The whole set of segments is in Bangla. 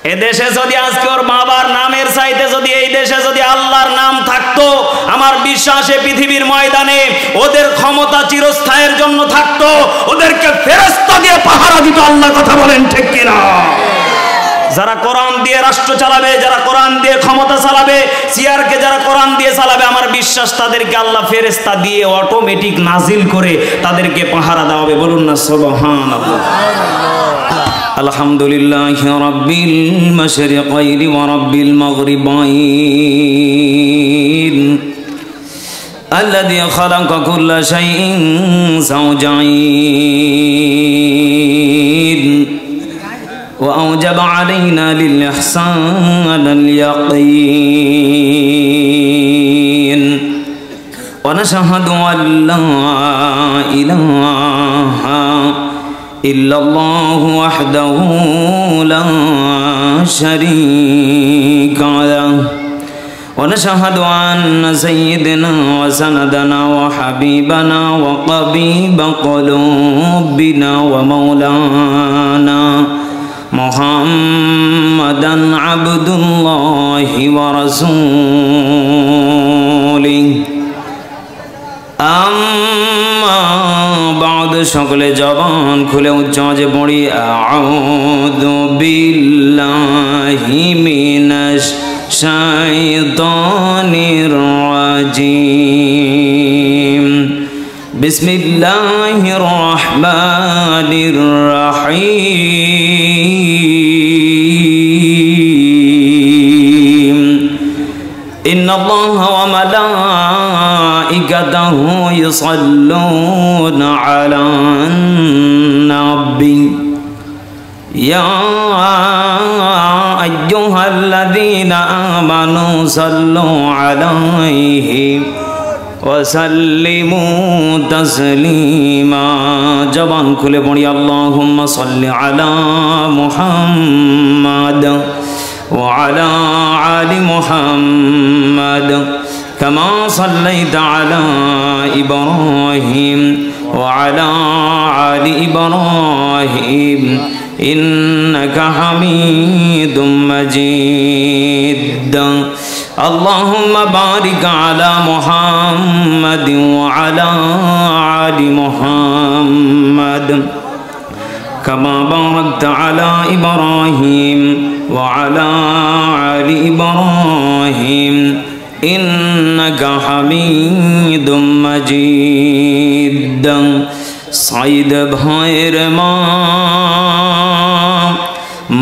এদেশে যদি আজকে ওর বাবার নামের চাইতে যদি এই দেশে যদি আল্লাহর নাম থাকতো, আমার বিশ্বাসে পৃথিবীর ময়দানে ওদের ক্ষমতা চিরস্থায়ের জন্য থাকতো, ওদেরকে ফেরেশতা দিয়ে পাহারা দিত। আল্লাহ কথা বলেন ঠিক কিনা? যারা কোরআন দিয়ে রাষ্ট্র চালাবে, যারা কোরআন দিয়ে ক্ষমতা চালাবে, সিয়ারকে যারা কোরআন দিয়ে চালাবে, আমার বিশ্বাস তাদেরকে আল্লাহ ফেরেশতা দিয়ে অটোমেটিক নাজিল করে তাদেরকে পাহারা দেওয়া হবে। বলুন না সুবহানাল্লাহ। আলহামদুলিল্লাহি রাব্বিল মাশরিকাইনি ওয়া রাব্বিল মাগরিবাইন আল্লাযী খালাকা কুল্লা শাইইন যাওজাইন ওয়া আওজাবা আলাইনা লিল ইহসান আল ইয়াকিন ওয়া নাশহাদু আল্লা ইলাহা ইল্লাল্লাহু ওয়াহদাহু লা শারীকা লাহু ওয়া নাশহাদু আন্না সাইয়্যিদানা ওয়া সানাদানা ওয়া হাবিবানা ওয়া তাবিবা কুলুবিনা ওয়া মাওলানা মুহাম্মাদান আবদুল্লাহি ওয়া রাসূলিহি। আম্মা বা'দ, সকলে জবান খুলে উচ্চ আওয়াজে পড়ি আউযু বিল্লাহি মিনাশ শাইতানির রাজিম। বিসমিল্লাহির রহমানির রহিম। ইন্নাল্লাহা ওয়া মালাইকাতাহু ইউসাল্লুনা আলান নাবী ইয়া আইয়ুহাল্লাযীনা আমানু সাল্লু আলাইহি ওয়া সাল্লিমু তাসলিমা। জবান খুলে পড়ি আল্লাহুম্মা সাল্লি আলা মুহাম্মাদ ওয়া আলা আলি মুহাম্মাদ কামা সাল্লাইতা আলা ইব্রাহিম ওয়া আলা আলি ইব্রাহিম ইন্নাকা হামিদুম মাজিদ। আল্লাহুম্মা বারিক আলা মুহাম্মাদ ওয়া আলা আলি মুহাম্মাদ কামা বারাকতা আলা ইব্রাহিম ওয়া আলা আলি ইব্রাহিম ইন্নাকা হামিদুম মাজিদ। সাইদ ভাইয়ের মা,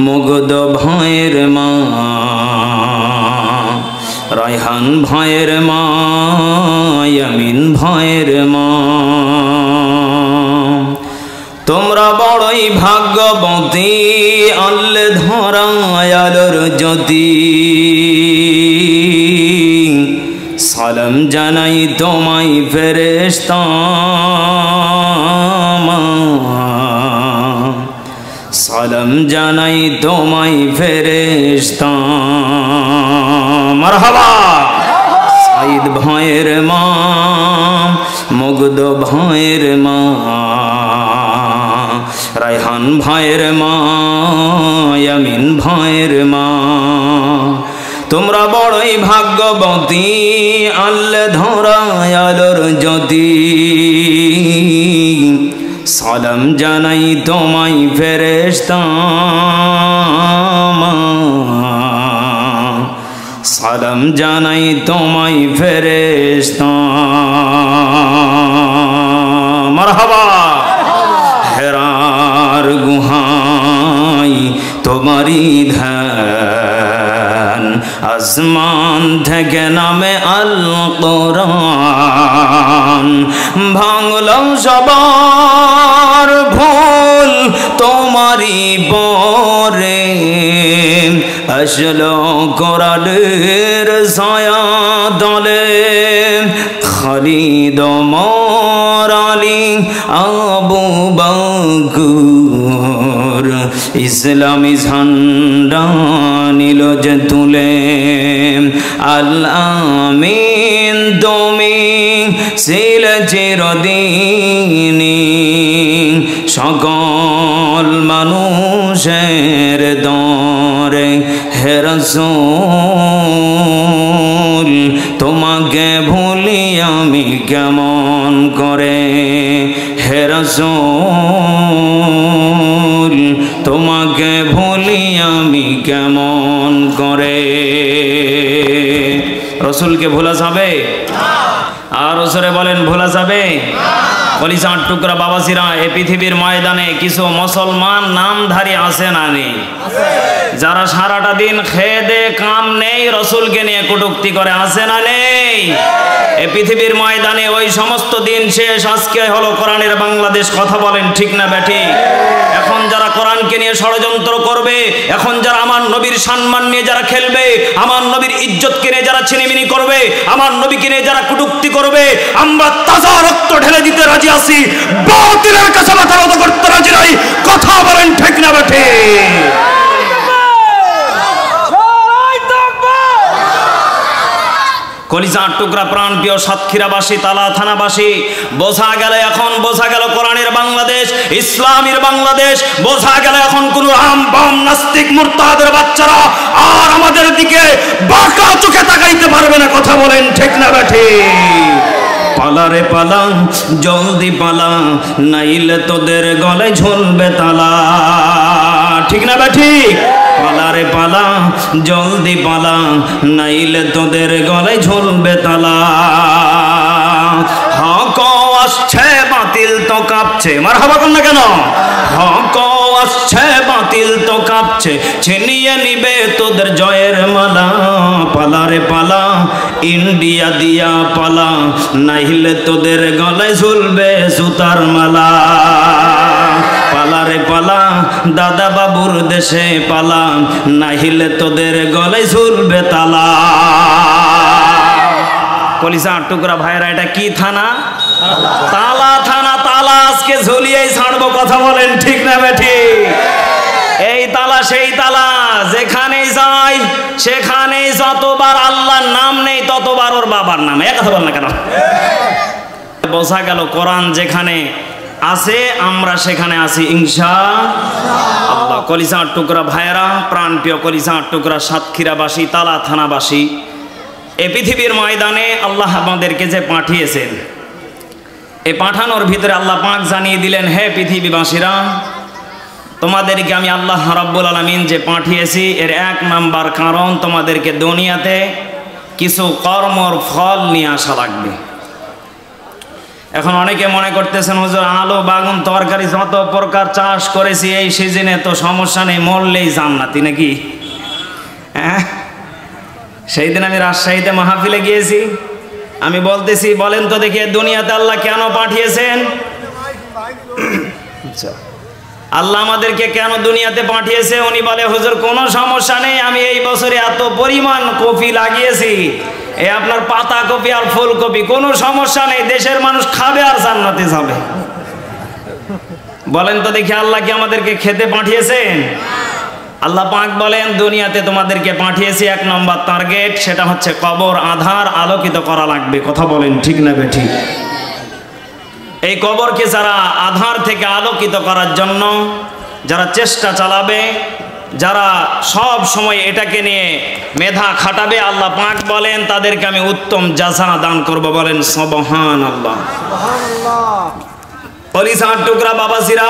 মুগ্ধ ভাইয়ের মা, রায়হান ভাইয়ের মা, ইয়ামিন ভাইয়ের মা, তোমরা বড়ই ভাগ্যবতী, আল্লাহ ধরায়ালোর জ্যোতি। সালাম জানাই তোমায় ফেরেশতা, সালাম জানাই তোমায় ফেরেশতা। মারহাবা। সাইদ ভাইয়ের মা, মুগ্ধ ভাইয়ের মা, রায়হান ভাইয়ের মা, ইয়ামিন ভাইয়ের মা, তোমরা বড়ই ভাগ্যবতী, আল্লাহ ধরায়ালোর জ্যোতি। সালাম জানাই তোমায় ফেরেশতা, সালাম জানাই তোমায় ফেরেশতা। মারহাবা। হেরার গুহাই তোমারি ধ্যান, আসমান থেকে নামে আল কোরআন, ভাঙল সবার ভুল তোমারি পরে, আসলো কোরআনের ছায়া তলে, খালিদ ওমর আলী আবু বকর, ইসলামী ঝান্ডা নিল যে তুলে, আল আমিন তুমি ছিলে চিরদিনী, সকল মানুষের দরে করে হে রাসূল তোমাকে ভুলি আমি কেমন করে হে রাসূল তোমাকে ভুলি আমি কেমন করে রসুলকে ভোলা যাবে আর ওসরে বলেন ভোলা যাবে কলিজার টুকরা বাবাজিরা এই পৃথিবীর ময়দানে কিছু মুসলমান নামধারী আছে না নেই যারা সারাটা দিন খেয়ে দে কাম নেই রসুলকে নিয়ে কটূক্তি করে আছে না নেই এই পৃথিবীর ময়দানে ওই সমস্ত দিন শেষ আজকে হলো কোরআনের বাংলাদেশ কথা বলেন ঠিক না বেঠি এখন যারা কোরআনকে নিয়ে ষড়যন্ত্র করবে এখন যারা আমার নবীর সম্মান নিয়ে যারা খেলবে আমার নবীর ইজ্জতকে নিয়ে যারা ছিনিমিনি করবে আমার নবীকে নিয়ে যারা কটূক্তি করবে আমরা তাজা রক্ত ঢেলে দিতে রাজি আছি বাতিলের কাছে মাথা নত করতে রাজি নাই কথা বলেন ঠিক না বেঠি কলিজার টুকরা প্রাণ প্রিয় সাতক্ষীরাবাসী তালা থানাবাসী বোঝা গেল এখন বোঝা গেল কোরআনের বাংলাদেশ ইসলামের বাংলাদেশ বোঝা গেল এখন কোন রাম বাম নাস্তিক মুরতাদের বাচ্চারা আর আমাদের দিকে বাঁকা চোখে তাকাইতে পারবে না কথা বলেন ঠিক না বেঠি পালা রে পালা জলদি পালা নাইলে তোদের গলায় ঝুলবে তালা ঠিক না বেঠি পালা রে পালা জলদি পালা নাইলে তোদের গলায় ঝুলবে তালা হক আসছে বাতিল তো কাঁপছে মারহাবা কোন না কেন হক আসছে বাতিল তো কাঁপছে ছিনিয়ে নিবে তোদের জয়ের মালা পালা রে পালা ইন্ডিয়া দিয়া পালা নাইলে তোদের গলায় ঝুলবে সুতার মালা পালা রে পালা দাদা বাবুর দেশে পালা নাহিলে তোদের গলায় ঝুলবে তালা কলিজার টুকরা ভাইরা এটা কি থানা তালা থানা তালা আজকে ঝুলিয়ে ছাড়বো কথা বলেন ঠিক না বেঠি এই তালা সেই তালা যেখানে যাই সেখানে যতবার আল্লাহর নাম নেই ততবার ওর বাবার নাম এক কথা বল না কেন বোঝা গেল কোরআন যেখানে আছে আমরা সেখানে আছি ইনশাআল্লাহ কলিজার টুকরা ভাইরা প্রাণ প্রিয় কলিজার টুকরা সাতক্ষীরাবাসী তালা থানাবাসী এই পৃথিবীর ময়দানে আল্লাহ আমাদেরকে যে পাঠিয়েছেন এই পাঠানোর ভিতরে আল্লাহ পাক জানিয়ে দিলেন হে পৃথিবীবাসীরা তোমাদেরকে আমি আল্লাহ রাব্বুল আলামিন যে পাঠিয়েছি এর এক নাম্বার কারণ তোমাদেরকে দুনিয়াতে কিছু কর্মর ফল নিয়ে আসা লাগবে এখন অনেকে মনে করতেছেন হুজুর আলু বাগুন তরকারি যত প্রকার চাষ করেছি এই সিজনে তো সমস্যা নেই মরলেই জান্নাতি নাকি হ্যাঁ সেই দিন আমি রাজশাহীতে মাহফিলে গিয়েছি আমি বলতেছি বলেন তো দেখি দুনিয়াতে আল্লাহ কেন পাঠিয়েছেন আল্লাহ আমাদেরকে কেন দুনিয়াতে পাঠিয়েছে উনি বলে হুজুর কোনো সমস্যা নেই আমি এই বছরে এত পরিমাণ কপি লাগিয়েছি এই আপনার পাতা কপি আর ফুলকপি কোনো সমস্যা নেই দেশের মানুষ খাবে আর জান্নাতে যাবে বলেন তো দেখি আল্লাহ কি আমাদেরকে খেতে পাঠিয়েছেন আল্লাহ পাক বলেন দুনিয়াতে তোমাদেরকে পাঠিয়েছি এক নম্বর টার্গেট সেটা হচ্ছে কবর আধার আলোকিত করা লাগবে কথা বলেন ঠিক না বেঠিক এই কবরকে যারা আধার থেকে আলোকিত করার জন্য যারা চেষ্টা চালাবে যারা সব সময় এটাকে নিয়ে মেধা খাটাবে আল্লাহ পাক বলেন তাদেরকে আমি উত্তম জাযা দান করব বলেন সুবহানাল্লাহ সুবহানাল্লাহ কলিজার টুকরা বাবাজিরা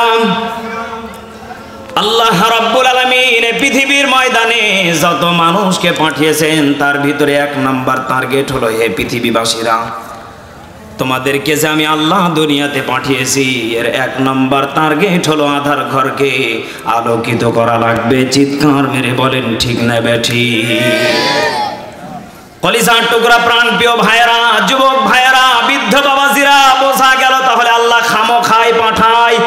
আল্লাহ রাব্বুল আলামিন এই পৃথিবীর ময়দানে যত মানুষকে পাঠিয়েছেন তার ভিতরে এক নাম্বার টার্গেট হলো হে পৃথিবীবাসীরা তোমাদেরকে যে আমি আল্লাহ দুনিয়াতে পাঠিয়েছি এর এক নাম্বার টার্গেট হলো আধার ঘরকে আলোকিত করা লাগবে চিৎকার মেরে বলেন ঠিক না বেঠি কলিজার টুকরা প্রাণ প্রিয় ভাইরা যুবক ভাইরা বৃদ্ধ বাবাজিরা বোঝা গেল তাহলে আল্লাহ খামোখায় পাঠায়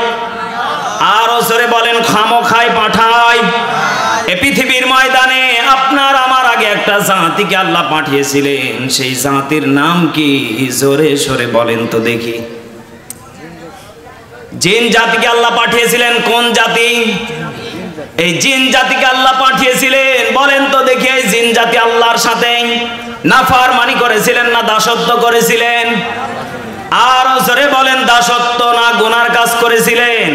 আর ওসরে বলেন খামোখায় পাঠায় এই পৃথিবীর ময়দানে আপনার আমার আগে একটা জাতিকে আল্লাহ পাঠিয়েছিলেন সেই জাতির নাম কি জোরে সরে বলেন তো দেখি জিন জাতিকে আল্লাহ পাঠিয়েছিলেন কোন জাতি এই জিন জাতিকে আল্লাহ পাঠিয়েছিলেন বলেন তো দেখি এই জিন জাতি আল্লাহর সাথে নাফরমানি করেছিলেন না দাসত্ব করেছিলেন আর জোরে বলেন দাসত্ব না গুনার কাজ করেছিলেন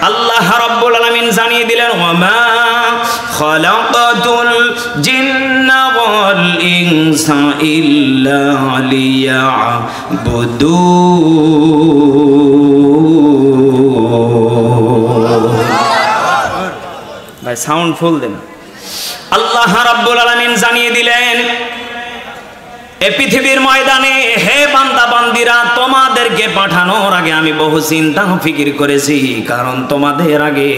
আল্লাহ রাব্বুল আলামিন জানিয়ে দিলেন ওয়ামা খালাকাতুল জিন্না ওয়াল ইনসা ইল্লা লিয়াবুদুন। ভাই সাউন্ড ফুল দেন। আল্লাহ রাব্বুল আলামিন জানিয়ে দিলেন এই পৃথিবীর ময়দানে হে বান্দা বান্দিরা, তোমাদেরকে পাঠানোর আগে আমি বহু চিন্তা ফিকির করেছি, কারণ তোমাদের আগে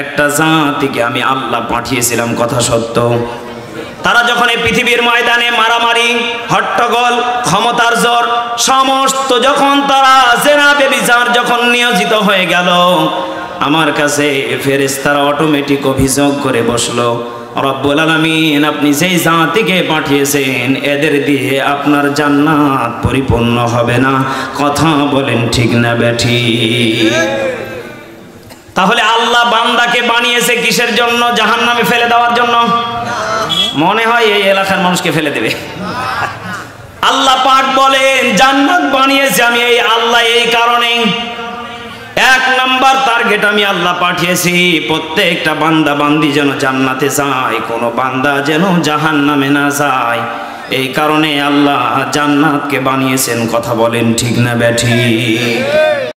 একটা জাতিকে আমি আল্লাহ পাঠিয়েছিলাম, কথা সত্য। তারা যখন এই পৃথিবীর ময়দানে মারামারি, হট্টগোল, ক্ষমতার জোর সমস্ত যখন তারা জেনা ব্যভিচার যখন নিয়োজিত হয়ে গেল, আমার কাছে ফেরেশতারা অটোমেটিক অভিযোগ করে বসলো, রব্বুল আলামিন আপনি যেই জাতিকে পাঠিয়েছেন এদের দিয়ে আপনার জান্নাত পরিপূর্ণ হবে না। কথা বলেন ঠিক না বেঠিক? তাহলে আল্লাহ বান্দাকে বানিয়েছে কিসের জন্য? জাহান্নামে ফেলে দেওয়ার জন্য? মনে হয় এই এলাকার মানুষকে ফেলে দেবে। আল্লাহ পাক বলেন জান্নাত বানিয়েছে আমি এই আল্লাহ এই কারণে, এক নাম্বার টার্গেট আমি আল্লাহ পাঠিয়েছি প্রত্যেকটা বান্দা বান্দি যেন জান্নাতে যায়, কোনো বান্দা যেন জাহান্নামে না যায়। এই কারণে আল্লাহ জান্নাতকে বানিয়েছেন। কথা বলেন ঠিক না বেঠিক?